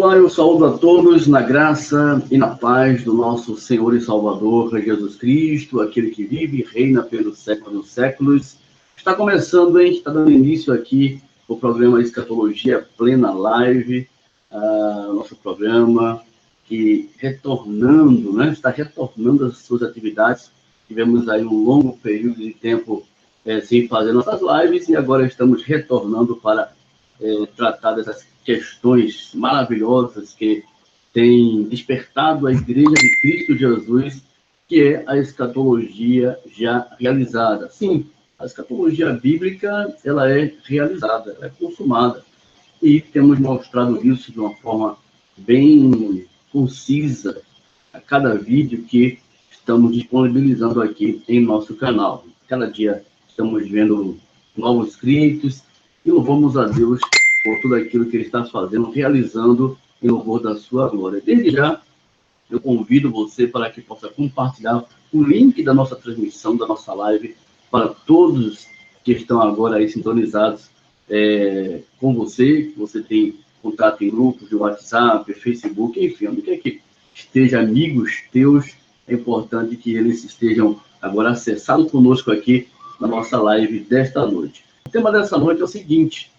Olá, eu saúdo a todos na graça e na paz do nosso Senhor e Salvador Jesus Cristo, aquele que vive e reina pelos séculos dos séculos. Está começando, está dando início aqui o programa Escatologia Plena Live, nosso programa que está retornando às suas atividades. Tivemos aí um longo período de tempo sem fazer nossas lives e agora estamos retornando para tratar dessas questões maravilhosas que têm despertado a Igreja de Cristo Jesus, que é a escatologia já realizada. Sim, a escatologia bíblica, ela é realizada, ela é consumada. E temos mostrado isso de uma forma bem concisa a cada vídeo que estamos disponibilizando aqui em nosso canal. Cada dia estamos vendo novos inscritos e louvamos a Deus por tudo aquilo que Ele está fazendo, realizando em louvor da sua glória. Desde já, eu convido você para que possa compartilhar o link da nossa transmissão, da nossa live, para todos que estão agora aí sintonizados com você, que você tem contato em grupos de WhatsApp, Facebook, enfim, onde quer que esteja amigos teus, é importante que eles estejam agora acessados conosco aqui na nossa live desta noite. O tema dessa noite é o seguinte,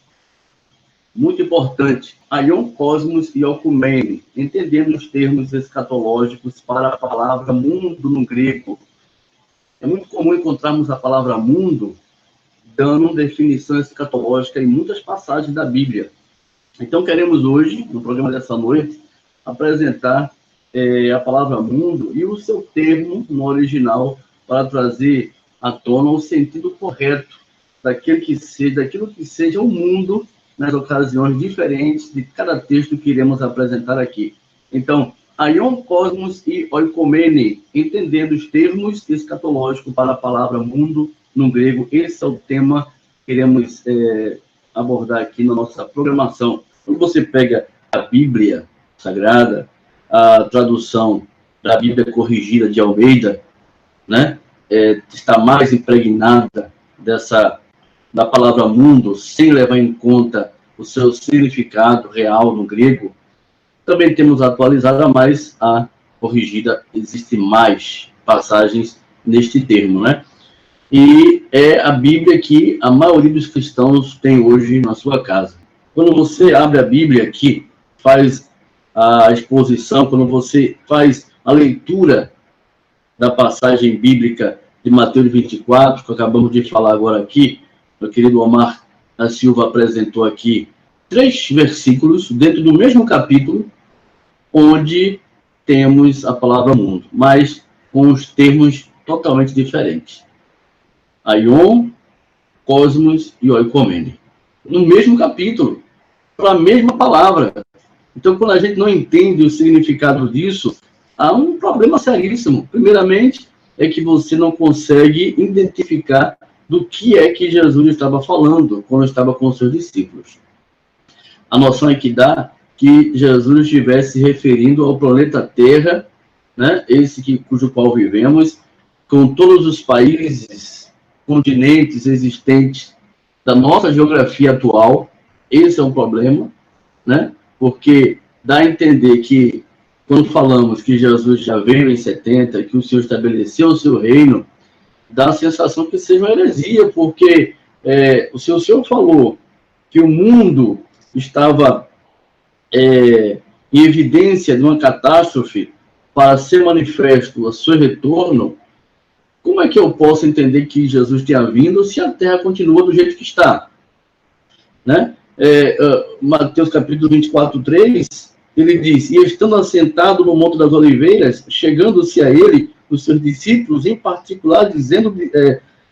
muito importante, Aion, Cosmos e Oikumene, entendendo os termos escatológicos para a palavra mundo no grego. É muito comum encontrarmos a palavra mundo dando definição escatológica em muitas passagens da Bíblia. Então, queremos hoje, no programa dessa noite, apresentar a palavra mundo e o seu termo no original para trazer à tona o sentido correto daquilo que seja o mundo nas ocasiões diferentes de cada texto que iremos apresentar aqui. Então, Aion, Cosmos e Oikumene, entendendo os termos escatológicos para a palavra mundo no grego. Esse é o tema que iremos abordar aqui na nossa programação. Quando você pega a Bíblia Sagrada, a tradução da Bíblia Corrigida de Almeida, né, está mais impregnada da palavra mundo, sem levar em conta o seu significado real no grego. Também temos atualizada, mas a corrigida, existe mais passagens neste termo, né? E é a Bíblia que a maioria dos cristãos tem hoje na sua casa. Quando você abre a Bíblia aqui, faz a exposição, quando você faz a leitura da passagem bíblica de Mateus 24, que acabamos de falar agora aqui, meu querido Omar da Silva apresentou aqui 3 versículos dentro do mesmo capítulo, onde temos a palavra mundo, mas com os termos totalmente diferentes. Aion, Cosmos e Oikumene. No mesmo capítulo, para a mesma palavra. Então, quando a gente não entende o significado disso, há um problema seríssimo. Primeiramente, é que você não consegue identificar do que é que Jesus estava falando quando estava com os seus discípulos. A noção é que dá que Jesus estivesse se referindo ao planeta Terra, né, cujo qual vivemos, com todos os países, continentes existentes da nossa geografia atual. Esse é um problema, né, porque dá a entender que, quando falamos que Jesus já veio em 70, que o Senhor estabeleceu o seu reino, dá a sensação que seja uma heresia, porque se o Senhor falou que o mundo estava em evidência de uma catástrofe para ser manifesto a seu retorno, como é que eu posso entender que Jesus tenha vindo se a Terra continua do jeito que está? Né? Mateus capítulo 24, 3, ele diz, e estando assentado no Monte das Oliveiras, chegando-se a ele, os seus discípulos, em particular,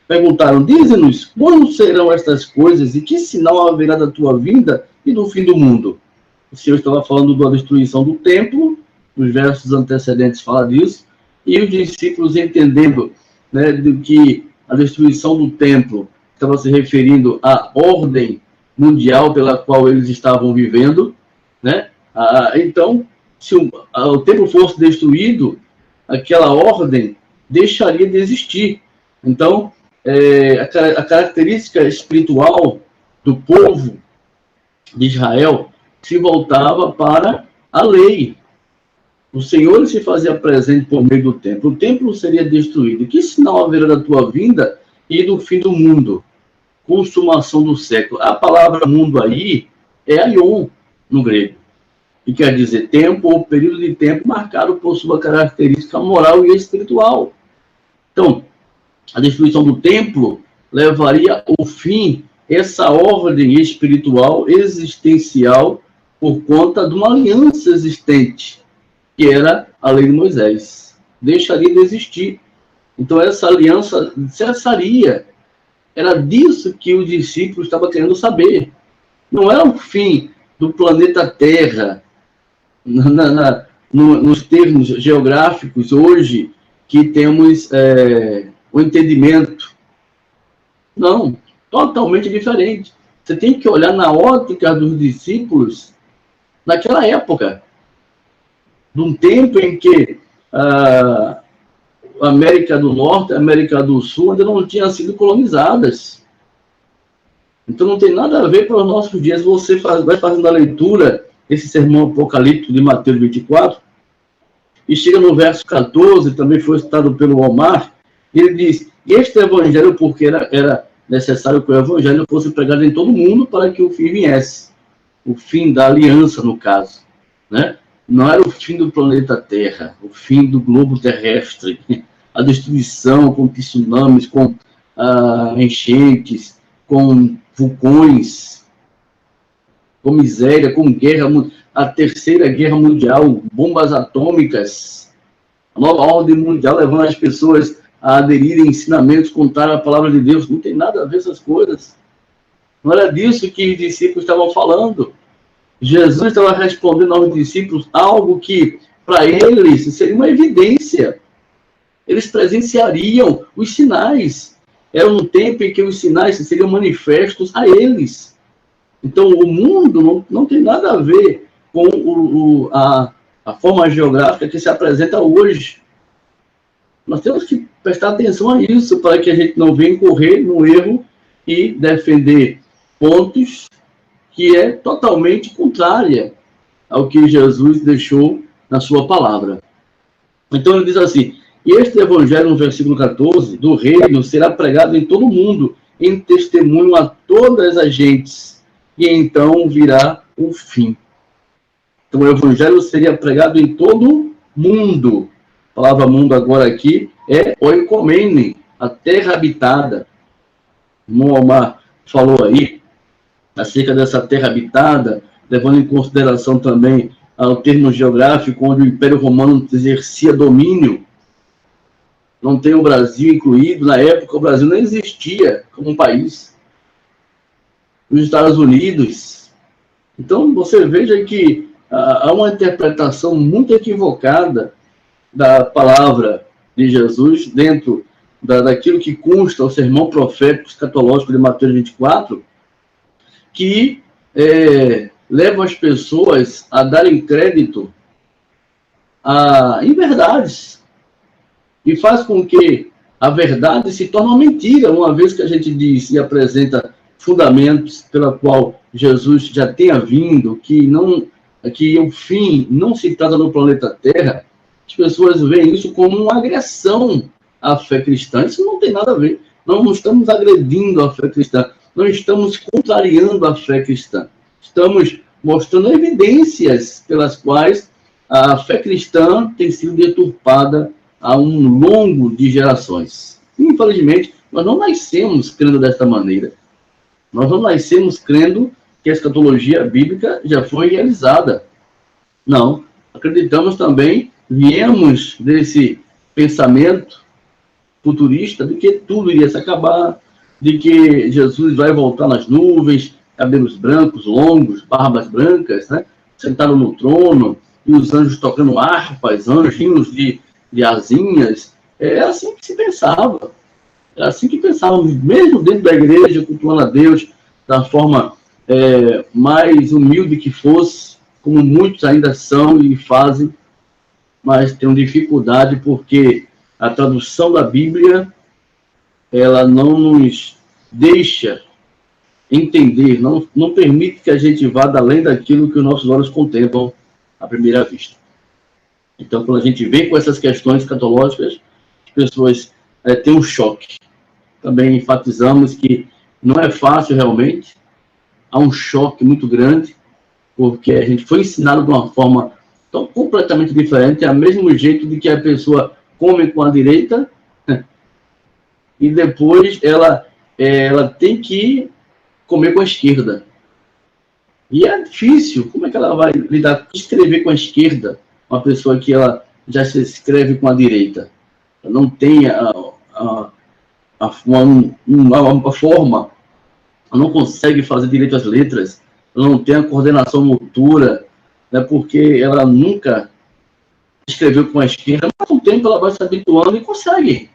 perguntaram, dize-nos, quando serão estas coisas e que sinal haverá da tua vinda e do fim do mundo? O Senhor estava falando da destruição do templo, os versos antecedentes falam disso, e os discípulos entendendo, né, de que a destruição do templo estava se referindo à ordem mundial pela qual eles estavam vivendo, né? Então, se o templo fosse destruído, aquela ordem deixaria de existir. Então, a característica espiritual do povo de Israel se voltava para a lei. O Senhor se fazia presente por meio do templo. O templo seria destruído. Que sinal haverá da tua vinda e do fim do mundo? Consumação do século. A palavra mundo aí é aion no grego, que quer dizer tempo ou período de tempo marcado por sua característica moral e espiritual. Então, a destruição do templo levaria ao fim essa ordem espiritual existencial por conta de uma aliança existente, que era a lei de Moisés. Deixaria de existir. Então, essa aliança cessaria. Era disso que o discípulo estava querendo saber. Não era o fim do planeta Terra, nos termos geográficos hoje que temos o entendimento. Não, totalmente diferente. Você tem que olhar na ótica dos discípulos naquela época, num tempo em que a América do Norte, a América do Sul ainda não tinham sido colonizadas. Então não tem nada a ver para os nossos dias. Você vai fazendo a leitura desse sermão apocalíptico de Mateus 24, e chega no verso 14, também foi citado pelo Omar, e ele diz: este evangelho, porque era necessário que o evangelho fosse pregado em todo mundo para que o fim viesse. O fim da aliança, no caso, né? Não era o fim do planeta Terra, o fim do globo terrestre, a destruição com tsunamis, com enchentes, com vulcões, com miséria, com guerra, a terceira guerra mundial, bombas atômicas, a nova ordem mundial levando as pessoas a aderirem a ensinamentos, contar a palavra de Deus. Não tem nada a ver essas coisas. Não era disso que os discípulos estavam falando. Jesus estava respondendo aos discípulos algo que, para eles, seria uma evidência. Eles presenciariam os sinais. Era um tempo em que os sinais seriam manifestos a eles. Então, o mundo não tem nada a ver com a forma geográfica que se apresenta hoje. Nós temos que prestar atenção a isso, para que a gente não venha incorrer no erro e defender pontos que é totalmente contrária ao que Jesus deixou na sua palavra. Então ele diz assim: e este evangelho, no versículo 14, do reino, será pregado em todo o mundo, em testemunho a todas as gentes, e então virá o fim. Então o evangelho seria pregado em todo mundo. A palavra mundo agora aqui é oikomene, a terra habitada. O Omar falou aí acerca dessa terra habitada, levando em consideração também o termo geográfico, onde o Império Romano exercia domínio. Não tem o Brasil incluído. Na época, o Brasil não existia como um país. Os Estados Unidos. Então, você veja que há uma interpretação muito equivocada da palavra de Jesus dentro daquilo que consta o sermão profético escatológico de Mateus 24, que leva as pessoas a darem crédito a inverdades e faz com que a verdade se torne uma mentira, uma vez que a gente diz e apresenta fundamentos pela qual Jesus já tenha vindo, que o fim não se trata no planeta Terra. As pessoas veem isso como uma agressão à fé cristã. Isso não tem nada a ver. Nós não estamos agredindo a fé cristã. Não estamos contrariando a fé cristã. Estamos mostrando evidências pelas quais a fé cristã tem sido deturpada há um longo de gerações. Infelizmente, nós não nascemos crendo desta maneira. Nós não nascemos crendo que a escatologia bíblica já foi realizada. Não. Acreditamos também, viemos desse pensamento futurista de que tudo iria se acabar, de que Jesus vai voltar nas nuvens, cabelos brancos, longos, barbas brancas, né? Sentado no trono, e os anjos tocando harpas, anjinhos de asinhas. É assim que se pensava. Era assim que pensávamos, mesmo dentro da igreja, cultuando a Deus da forma mais humilde que fosse, como muitos ainda são e fazem, mas tem dificuldade porque a tradução da Bíblia, ela não nos deixa entender, não permite que a gente vá além daquilo que os nossos olhos contemplam. à primeira vista. Então, quando a gente vem com essas questões escatológicas, as pessoas têm um choque. Também enfatizamos que não é fácil realmente, há um choque muito grande, porque a gente foi ensinado de uma forma tão completamente diferente, é o mesmo jeito de que a pessoa come com a direita e depois ela tem que comer com a esquerda. E é difícil, como é que ela vai lidar, escrever com a esquerda, uma pessoa que ela já se escreve com a direita? Ela não tem uma forma, ela não consegue fazer direito às letras, ela não tem a coordenação motora, né, porque ela nunca escreveu com a esquerda, mas com o tempo ela vai se habituando e consegue.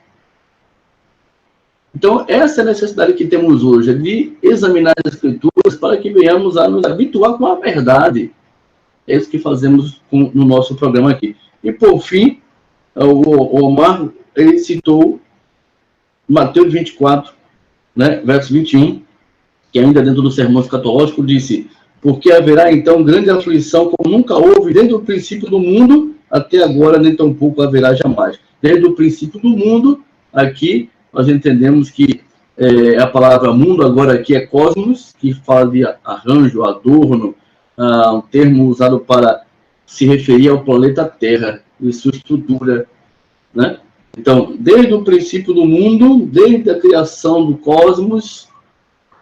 Então, essa é a necessidade que temos hoje, de examinar as escrituras para que venhamos a nos habituar com a verdade. É isso que fazemos no nosso programa aqui. E, por fim, o Omar, ele citou Mateus 24, né, verso 21, que ainda dentro do sermão escatológico disse: porque haverá então grande aflição como nunca houve desde o princípio do mundo até agora, nem tampouco haverá jamais. Desde o princípio do mundo, aqui nós entendemos que a palavra mundo agora aqui é cosmos, que fala de arranjo, adorno, um termo usado para se referir ao planeta Terra e sua estrutura, né? Então, desde o princípio do mundo, desde a criação do cosmos,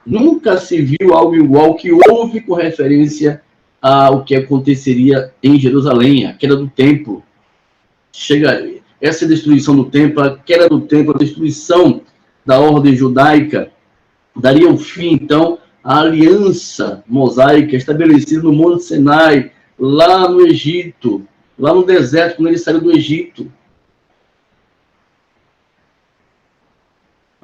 nunca se viu algo igual que houve com referência ao que aconteceria em Jerusalém, a queda do templo. Chega essa destruição do templo, a queda do templo, a destruição da ordem judaica, daria um fim, então, à aliança mosaica estabelecida no Monte Sinai, lá no Egito, lá no deserto, quando ele saiu do Egito.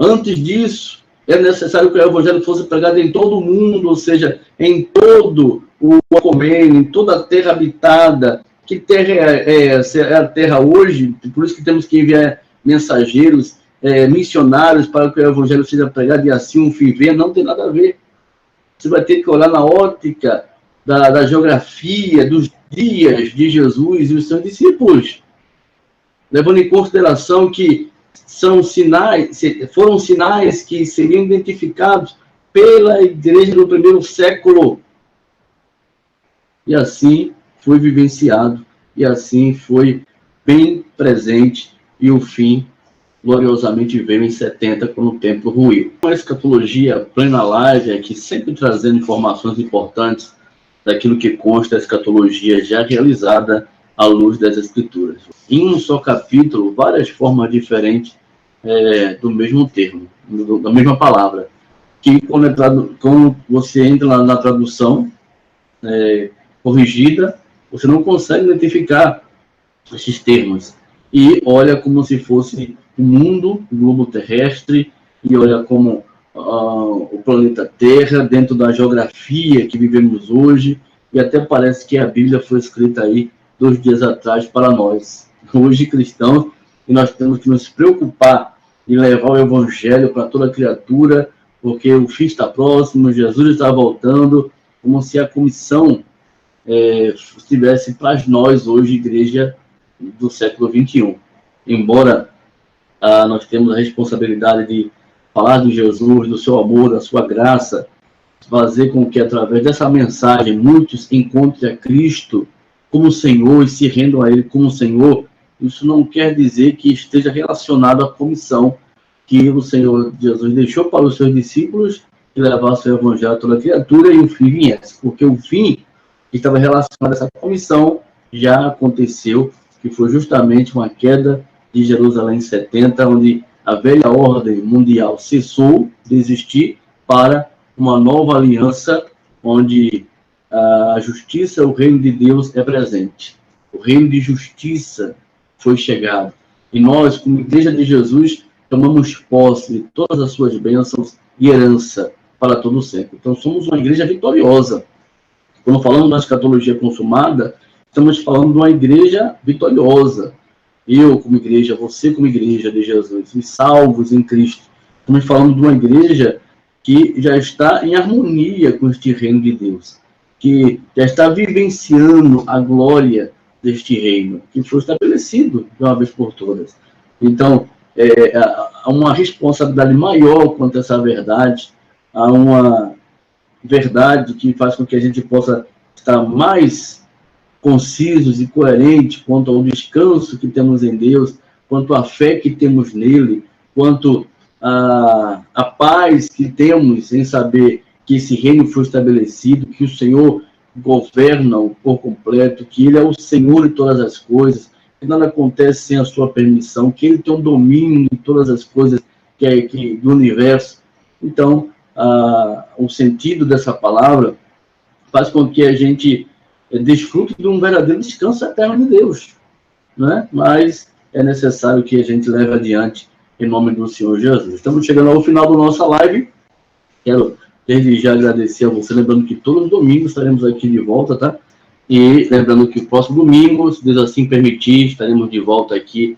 Antes disso, é necessário que o evangelho fosse pregado em todo o mundo, ou seja, em todo o Ecumênio, em toda a terra habitada. Que terra é a terra hoje? Por isso que temos que enviar mensageiros, missionários, para que o evangelho seja pregado e assim um fim venha. Não tem nada a ver. Você vai ter que olhar na ótica da geografia, dos dias de Jesus e os seus discípulos, levando em consideração que foram sinais que seriam identificados pela igreja do primeiro século. E assim foi vivenciado, e assim foi bem presente, e o fim gloriosamente veio em 70, quando o templo ruiu. Uma escatologia plena live aqui, sempre trazendo informações importantes daquilo que consta a escatologia já realizada à luz das Escrituras. Em um só capítulo, várias formas diferentes do mesmo termo, da mesma palavra, que quando você entra na tradução corrigida, você não consegue identificar esses termos. E olha como se fosse o mundo, o globo terrestre, e olha como o planeta Terra, dentro da geografia que vivemos hoje, e até parece que a Bíblia foi escrita aí 2 dias atrás para nós, hoje cristãos, e nós temos que nos preocupar em levar o Evangelho para toda criatura, porque o fim está próximo, Jesus está voltando, como se a comissão estivesse para nós hoje, igreja do século XXI. Embora nós temos a responsabilidade de falar de Jesus, do seu amor, da sua graça, fazer com que através dessa mensagem muitos encontrem a Cristo como Senhor e se rendam a Ele como Senhor. Isso não quer dizer que esteja relacionado à comissão que o Senhor Jesus deixou para os seus discípulos de levar o seu evangelho a toda criatura e o fim viesse, porque o fim que estava relacionado a essa comissão já aconteceu, que foi justamente uma queda de Jerusalém em 70, onde a velha ordem mundial cessou de existir para uma nova aliança, onde a justiça, o reino de Deus é presente. O reino de justiça foi chegado. E nós, como Igreja de Jesus, tomamos posse de todas as suas bênçãos e herança para todo o sempre. Então, somos uma igreja vitoriosa. Quando falamos da escatologia consumada, estamos falando de uma igreja vitoriosa. Eu, como igreja, você, como igreja de Jesus, e salvos em Cristo. Estamos falando de uma igreja que já está em harmonia com este reino de Deus. que já está vivenciando a glória deste reino, que foi estabelecido de uma vez por todas. Então, há uma responsabilidade maior quanto a essa verdade, há uma verdade que faz com que a gente possa estar mais concisos e coerentes quanto ao descanso que temos em Deus, quanto à fé que temos nele, quanto à paz que temos em saber que esse reino foi estabelecido, que o Senhor governa por completo, que Ele é o Senhor de todas as coisas, que nada acontece sem a sua permissão, que Ele tem um domínio de todas as coisas do universo. Então, o sentido dessa palavra faz com que a gente desfrute de um verdadeiro descanso eterno de Deus, né? Mas é necessário que a gente leve adiante em nome do Senhor Jesus. Estamos chegando ao final da nossa live. Quero desde já agradecer a você, lembrando que todos os domingos estaremos aqui de volta, tá? E lembrando que o próximo domingo, se Deus assim permitir, estaremos de volta aqui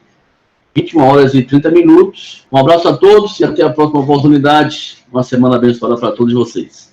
21 horas e 30 minutos. Um abraço a todos e até a próxima oportunidade. Uma semana abençoada para todos vocês.